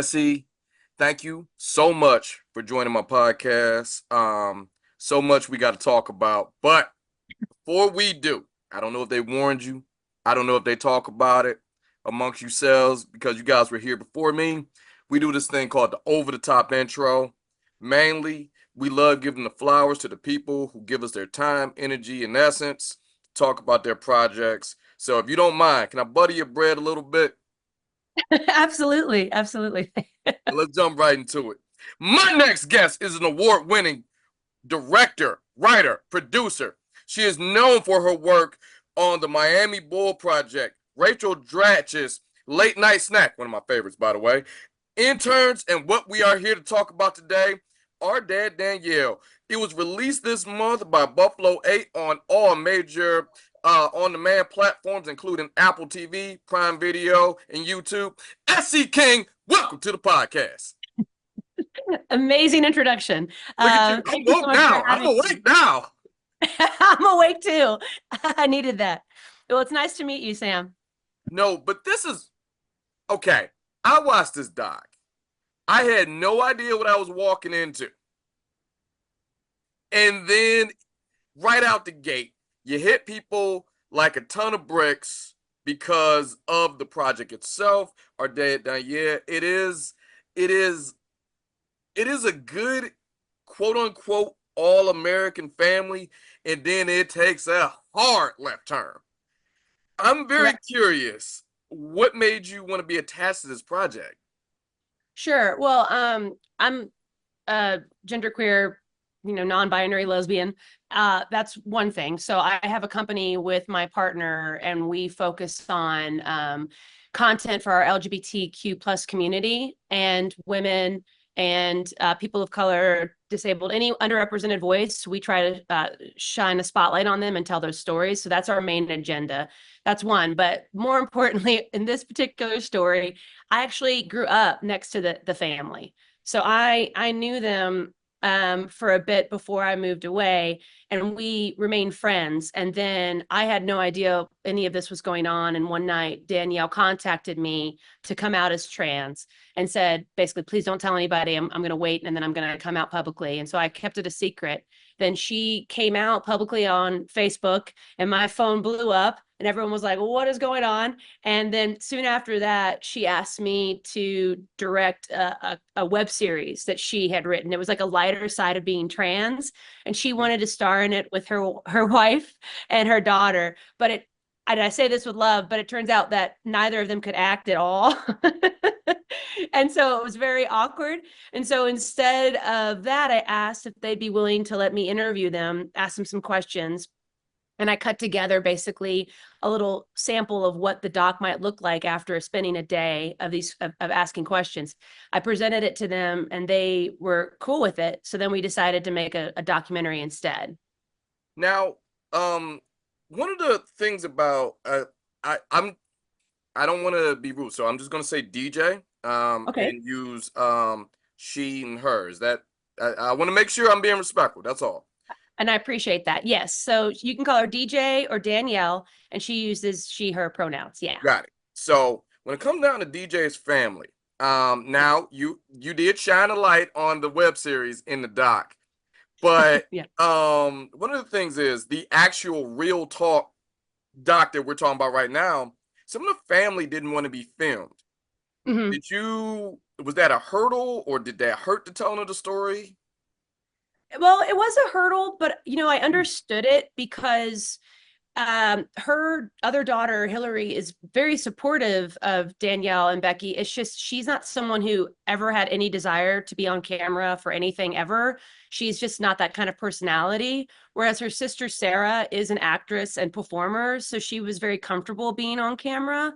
Essie, thank you so much for joining my podcast. So much we got to talk about. But before we do, I don't know if they warned you. I don't know if they talk about it amongst yourselves because you guys were here before me. We do this thing called the over the top intro. Mainly, we love giving the flowers to the people who give us their time, energy, and essence to talk about their projects. So if you don't mind, can I butter your bread a little bit? Absolutely, absolutely. Let's jump right into it. My next guest is an award-winning director, writer, producer. She is known for her work on the Miami Bull Project, Rachel Dratch's Late Night Snack, one of my favorites, by the way, Interns, and what we are here to talk about today, Our Dad Danielle. It was released this month by Buffalo 8 on all major on-demand platforms, including Apple TV, Prime Video, and YouTube. SC King, welcome to the podcast. Amazing introduction. Look at you. I'm Thank you so woke much for now. I'm having awake me. now. I'm awake too. I needed that. Well, it's nice to meet you, Sam. No, but this is okay. I watched this doc. I had no idea what I was walking into. And then right out the gate, you hit people like a ton of bricks because of the project itself. Our dad, yeah, it is, it is a good quote unquote all American family, and then it takes a hard left turn. I'm very Correct. curious. What made you want to be attached to this project? Sure. Well, I'm genderqueer, non-binary lesbian. That's one thing. So I have a company with my partner, and we focus on content for our LGBTQ plus community and women and people of color, disabled, any underrepresented voice. We try to shine a spotlight on them and tell those stories. So that's our main agenda. That's one. But more importantly, in this particular story, I actually grew up next to the family. So I knew them for a bit before I moved away, and we remained friends. And then I had no idea any of this was going on. And one night, Danielle contacted me to come out as trans and said, basically, please don't tell anybody. I'm going to wait, and then I'm going to come out publicly. And so I kept it a secret. Then she came out publicly on Facebook, and my phone blew up, and everyone was like, well, what is going on? And then soon after that, she asked me to direct a web series that she had written. It was like a lighter side of being trans, and she wanted to star in it with her wife and her daughter. But and I say this with love, but it turns out that neither of them could act at all. And so it was very awkward. And so instead of that, I asked if they'd be willing to let me interview them, ask them some questions. And I cut together basically a little sample of what the doc might look like after spending a day of asking questions. I presented it to them, and they were cool with it. So then we decided to make a documentary instead. Now, one of the things about I don't want to be rude, so I'm just gonna say DJ Okay. and use she and hers. That I want to make sure I'm being respectful. That's all. And I appreciate that. Yes. So you can call her DJ or Danielle, and she uses she, her pronouns. Yeah. Got it. So when it comes down to DJ's family, now you did shine a light on the web series in the doc, but Yeah. one of the things is the actual real talk doc that we're talking about right now. Some of the family didn't want to be filmed. Mm-hmm. Was that a hurdle, or did that hurt the telling of the story? Well, it was a hurdle, but I understood it because her other daughter, Hillary, is very supportive of Danielle and Becky. It's just she's not someone who ever had any desire to be on camera for anything ever. She's just not that kind of personality. Whereas her sister, Sarah, is an actress and performer. So she was very comfortable being on camera.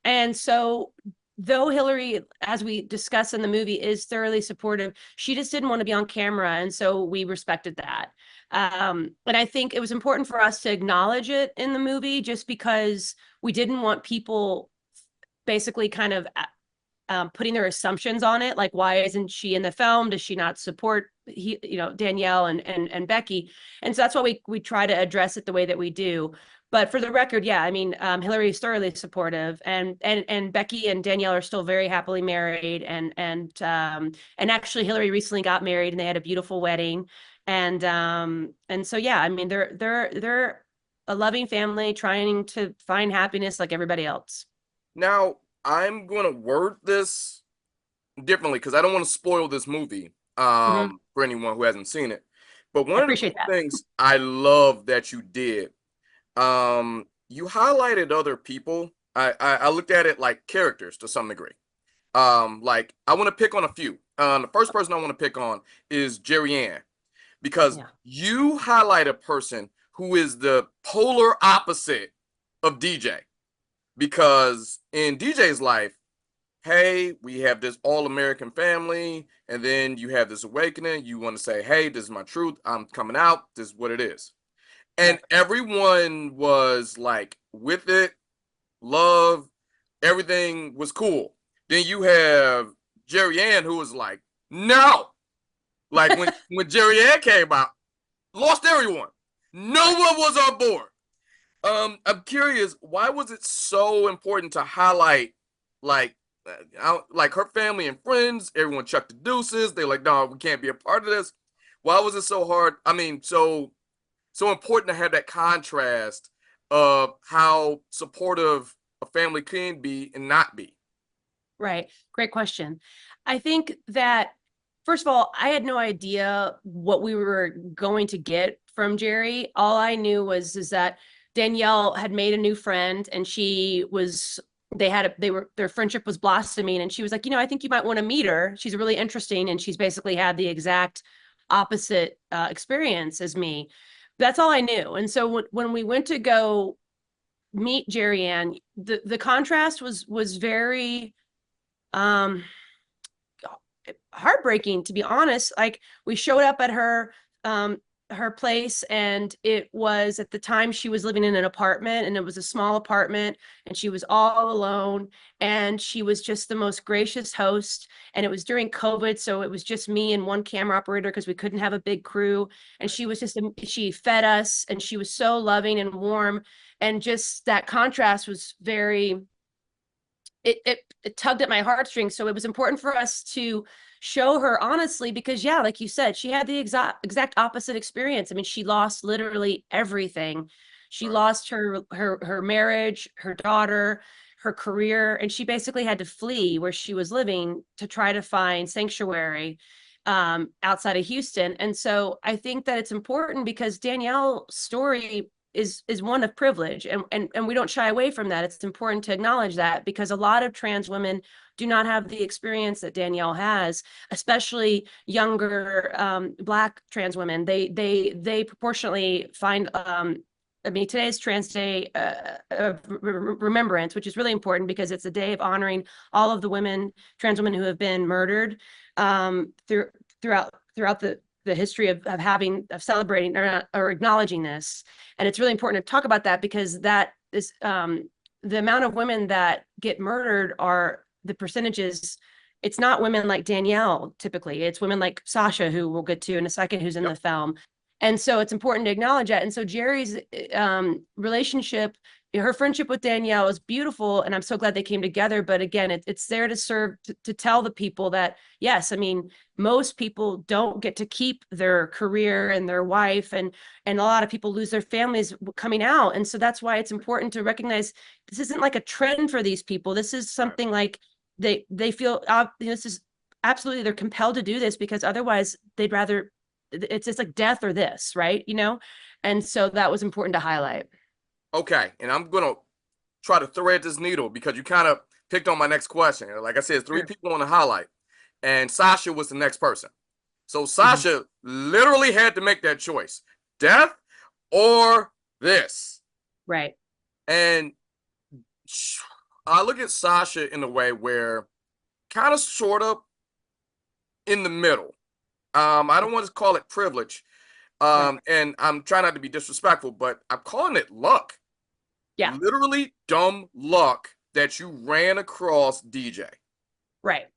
And so, though Hillary, as we discuss in the movie, is thoroughly supportive, she just didn't want to be on camera. And so we respected that. And I think it was important for us to acknowledge it in the movie just because we didn't want people basically kind of putting their assumptions on it. Like, why isn't she in the film? Does she not support Danielle and Becky? And so that's why we try to address it the way that we do. But for the record, yeah, I mean, Hillary is thoroughly supportive, and Becky and Danielle are still very happily married, and actually Hillary recently got married, and they had a beautiful wedding, and so yeah, I mean, they're a loving family trying to find happiness like everybody else. Now, I'm going to word this differently because I don't want to spoil this movie Hmm. for anyone who hasn't seen it. But I one of the appreciate cool that. things I love that you did, you highlighted other people. I looked at it like characters to some degree. Like I want to pick on a few. The first person I want to pick on is Jerry Ann because Yeah. you highlight a person who is the polar opposite of DJ. Because in DJ's life, hey, we have this all-American family, and then you have this awakening. You want to say, hey, this is my truth. I'm coming out. This is what it is. And Right. everyone was like with it, love, everything was cool. Then you have Jerry Ann who was like, no. Like when Jerry Ann came out, lost everyone. No Right. one was on board. I'm curious, why was it so important to highlight like like her family and friends, everyone chucked the deuces. They're like, no, we can't be a part of this. Why was it so hard? I mean, so important to have that contrast of how supportive a family can be and not be. Right. Great question. I think that, first of all, I had no idea what we were going to get from Jerry. All I knew was is that Danielle had made a new friend, and their friendship was blossoming, and she was like, I think you might want to meet her. She's really interesting, and she's basically had the exact opposite experience as me. That's all I knew. And so when we went to go meet Jerry Ann, the contrast was very um heartbreaking, to be honest. Like, we showed up at her place, and it was, at the time, she was living in an apartment, and it was a small apartment, and she was all alone, and she was just the most gracious host. And it was during COVID, so it was just me and one camera operator because we couldn't have a big crew. And Right. she fed us, and she was so loving and warm. And just that contrast was very, it tugged at my heartstrings. So it was important for us to show her honestly, because yeah, like you said, she had the exact opposite experience. I mean, she lost literally everything. She Right. lost her marriage, her daughter, her career, and she basically had to flee where she was living to try to find sanctuary outside of Houston. And so I think that it's important because Danielle's story is one of privilege, and we don't shy away from that. It's important to acknowledge that, because a lot of trans women do not have the experience that Danielle has, especially younger Black trans women. They proportionately find I mean, today's Trans Day of Remembrance, which is really important because it's a day of honoring all of the trans women who have been murdered throughout the history of celebrating or acknowledging this. And it's really important to talk about that, because that is the amount of women that get murdered are the percentages. It's not women like Danielle typically. It's women like Sasha, who we'll get to in a second, who's in the Yep. film. And so it's important to acknowledge that. And so Jerry's relationship, her friendship with Danielle is beautiful, and I'm so glad they came together. But again, it's there to serve to tell the people that, yes, I mean, most people don't get to keep their career and their wife, and a lot of people lose their families coming out. And so that's why it's important to recognize this isn't like a trend for these people. This is Right. something like they feel this is absolutely, they're compelled to do this, because otherwise they'd rather, it's like death or this, right? And so that was important to highlight. Okay, and I'm gonna try to thread this needle because you kind of picked on my next question. Like I said, three Sure. people on the highlight, and Sasha was the next person. So Mhm. Sasha literally had to make that choice: death or this. Right. And I look at Sasha in a way where kind of sort of in the middle. I don't want to call it privilege. Right. And I'm trying not to be disrespectful, but I'm calling it luck. Yeah. Literally dumb luck that you ran across DJ. Right.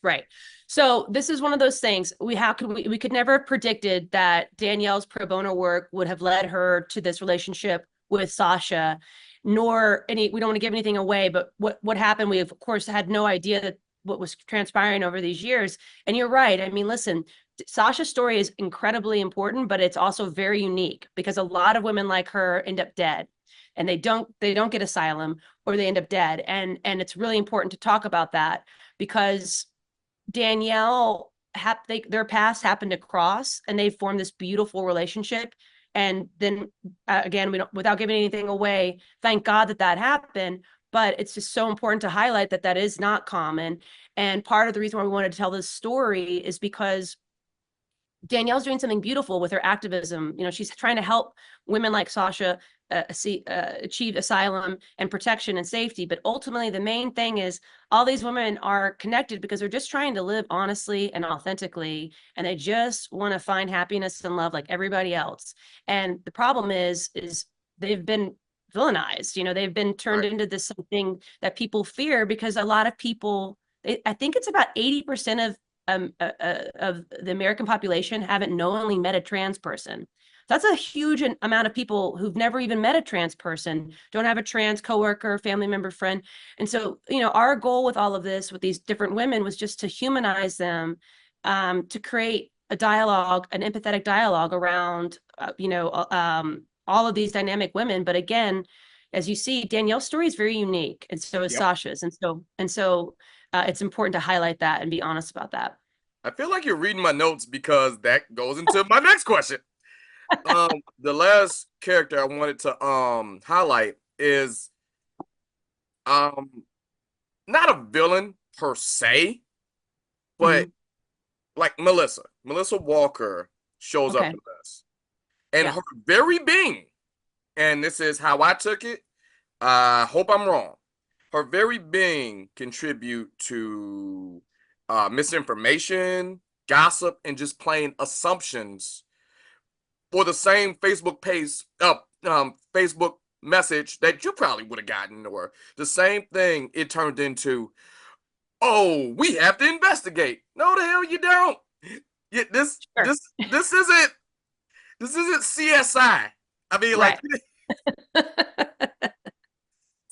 Right. So this is one of those things. We could never have predicted that Danielle's pro bono work would have led her to this relationship with Sasha, nor any, we don't want to give anything away, but what happened, we of course had no idea that what was transpiring over these years. And you're right. I mean, listen, Sasha's story is incredibly important, but it's also very unique because a lot of women like her end up dead and they don't get asylum or they end up dead. And it's really important to talk about that because Danielle, their paths happened to cross and they formed this beautiful relationship. And then again, we don't, without giving anything away, thank God that that happened. But it's just so important to highlight that that is not common. And part of the reason why we wanted to tell this story is because Danielle's doing something beautiful with her activism. You know, she's trying to help women like Sasha achieve asylum and protection and safety. But ultimately, the main thing is all these women are connected because they're just trying to live honestly and authentically, and they just want to find happiness and love like everybody else. And the problem is they've been villainized. You know, they've been turned into this something that people fear because a lot of people, I think it's about 80% of the American population haven't knowingly met a trans person. That's a huge amount of people who've never even met a trans person, don't have a trans coworker, family member, friend. And so, you know, our goal with all of this, with these different women, was just to humanize them, to create a dialogue, an empathetic dialogue around, all of these dynamic women. But again, as you see, Danielle's story is very unique, and so is Sasha's. And so it's important to highlight that and be honest about that. I feel like you're reading my notes because that goes into my next question. The last character I wanted to highlight is not a villain per se, but like Melissa Walker shows up in this, and her very being, and this is how I took it. I hope I'm wrong. Her very being contribute to misinformation, gossip, and just plain assumptions for the same Facebook Facebook message that you probably would have gotten, or the same thing it turned into. Oh, we have to investigate. No, the hell you don't. Yeah, this isn't CSI. I mean, like,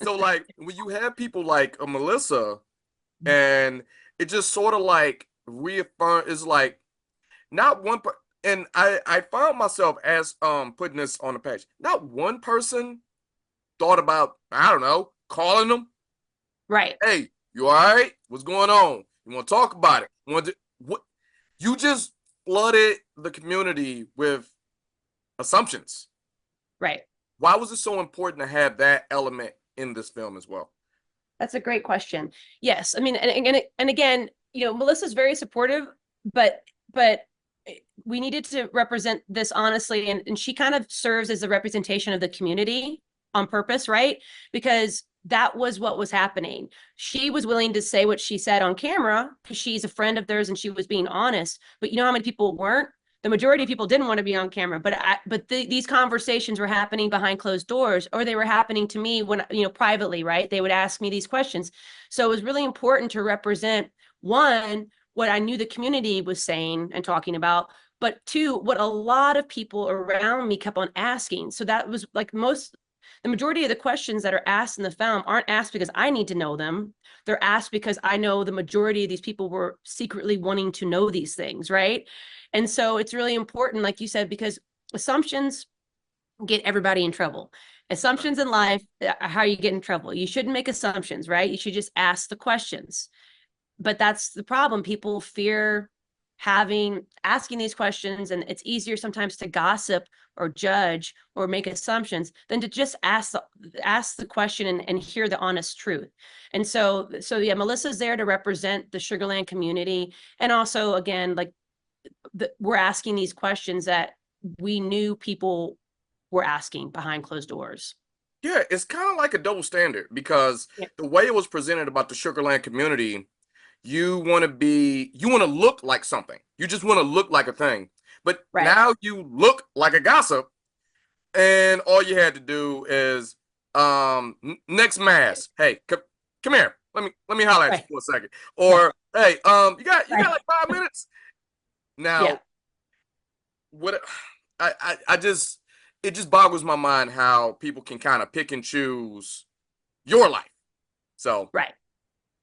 so like when you have people like Melissa, and it just sort of like reaffirm is like not one and I found myself as putting this on the page. Not one person thought about, I don't know, calling them. Right. Hey, you all right? What's going on? You want to talk about it? You just flooded the community with assumptions. Right. Why was it so important to have that element in this film as well? That's a great question. Yes, I mean, and again, you know, Melissa's very supportive, but we needed to represent this honestly, and she kind of serves as a representation of the community on purpose, right? Because that was what was happening. She was willing to say what she said on camera because she's a friend of theirs and she was being honest. But you know how many people weren't? The majority of people didn't want to be on camera, but these conversations were happening behind closed doors, or they were happening to me when, you know, privately, right? They would ask me these questions. So it was really important to represent, one, what I knew the community was saying and talking about, but two, what a lot of people around me kept on asking. So that was like the majority of the questions that are asked in the film aren't asked because I need to know them. They're asked because I know the majority of these people were secretly wanting to know these things, right? And so it's really important, like you said, because assumptions get everybody in trouble. Assumptions in life are how you get in trouble. You shouldn't make assumptions, right? You should just ask the questions. But that's the problem. People fear asking these questions, and it's easier sometimes to gossip or judge or make assumptions than to just ask the question and hear the honest truth. And so yeah, Melissa's there to represent the Sugar Land community, and also again, like we're asking these questions that we knew people were asking behind closed doors. Yeah, it's kind of like a double standard because the way it was presented about the Sugar Land community, you want to look like something. You just want to look like a thing. But now you look like a gossip, and all you had to do is next mass. Hey, come here. Let me holler at you for a second. Or hey, you got like 5 minutes. Now what I just it just boggles my mind how people can kind of pick and choose your life. So, Right.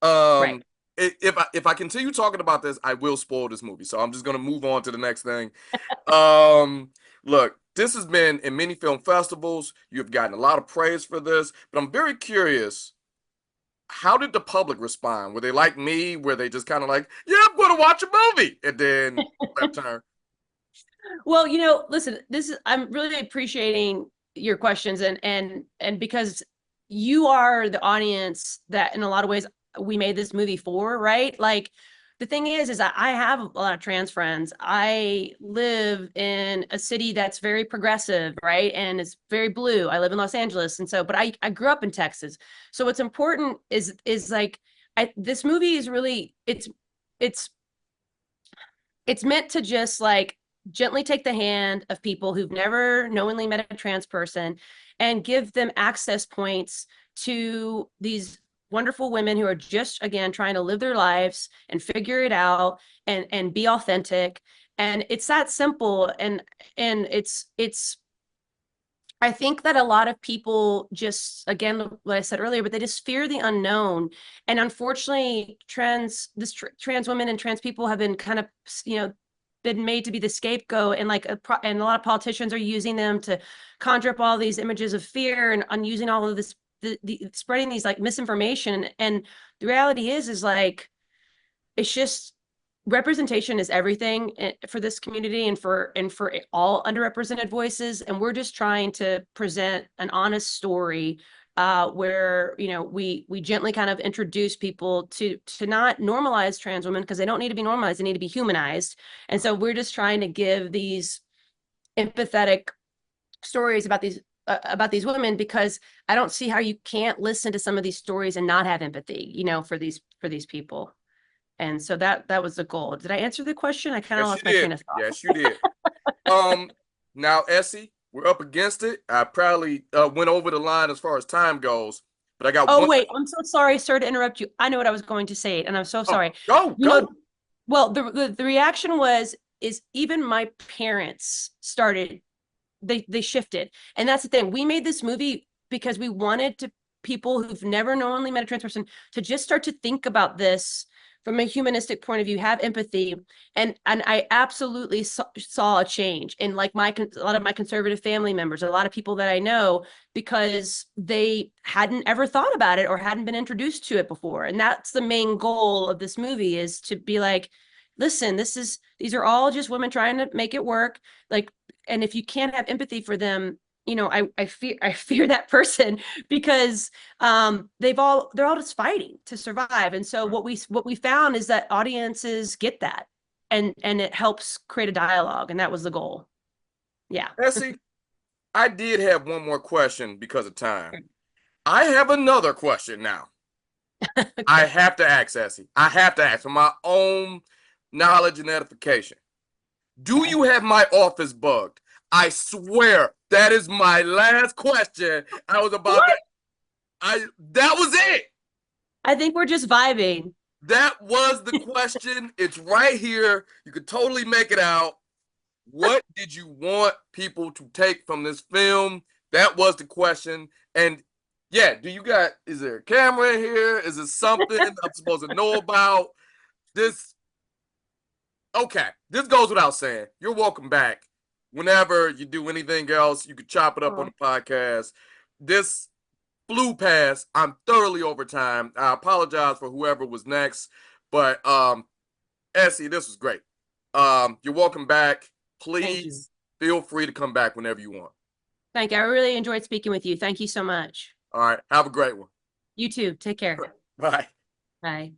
um, Right. if I continue talking about this, I will spoil this movie. So I'm just gonna move on to the next thing. Um, Look, this has been in many film festivals. You've gotten a lot of praise for this, but I'm very curious. How did the public respond? Were they like me? Were they just kind of like, yeah, I'm going to watch a movie, and then left turn? Well, listen, I'm really appreciating your questions and because you are the audience that in a lot of ways we made this movie for, right? Like the thing is I have a lot of trans friends. I live in a city that's very progressive, right? And it's very blue. I live in Los Angeles. And so, but I grew up in Texas. So what's important is like this movie is really it's it's meant to just like gently take the hand of people who've never knowingly met a trans person and give them access points to these wonderful women who are just again trying to live their lives and figure it out and be authentic. And it's that simple. And it's I think that a lot of people just, again, what I said earlier, but they just fear the unknown. And unfortunately, trans women and trans people have been kind of, been made to be the scapegoat, and and a lot of politicians are using them to conjure up all these images of fear and using all of this, spreading these like misinformation. And the reality is like, it's just representation is everything for this community and for all underrepresented voices. And we're just trying to present an honest story where we gently kind of introduce people to not normalize trans women, because they don't need to be normalized, they need to be humanized. And so we're just trying to give these empathetic stories about these women, because I don't see how you can't listen to some of these stories and not have empathy, for these people. And so that was the goal. Did I answer the question? I kind of Yes, you lost my did. train of thought. Yes, you did. Um, Now, Essie, we're up against it. I probably went over the line as far as time goes, but I got Oh, one. wait, I'm so sorry, sir, to interrupt you. I know what I was going to say, and I'm so Oh, sorry. go, You know, go. well, the reaction is even my parents started, they shifted. And that's the thing. We made this movie because we wanted to people who've never knowingly met a trans person to just start to think about this from a humanistic point of view, have empathy. And I absolutely saw a change in like a lot of my conservative family members, a lot of people that I know, because they hadn't ever thought about it or hadn't been introduced to it before. And that's the main goal of this movie, is to be like, listen, these are all just women trying to make it work. Like, and if you can't have empathy for them, I fear that person, because they're all just fighting to survive. And so what we found is that audiences get that, and it helps create a dialogue, and that was the goal. Yeah. Essie, I did have one more question because of time. I have another question now. I Okay. have to ask, Essie. I have to ask for my own knowledge and edification. Do Okay. you have my office bugged? I swear that is my last question. I was about to. What? That was it. I think we're just vibing. That was the question. It's right here. You could totally make it out. What did you want people to take from this film? That was the question. And yeah, is there a camera in here? Is it something I'm supposed to know about? This, okay, this goes without saying. You're welcome back. Whenever you do anything else, you could chop it up on Oh, the podcast. This flew past. I'm thoroughly over time. I apologize for whoever was next, but Essie, this was great. You're welcome back. thank you. Please feel free to come back whenever you want. Thank you. I really enjoyed speaking with you. Thank you so much. All right, have a great one. You too. Take care. Bye. Bye.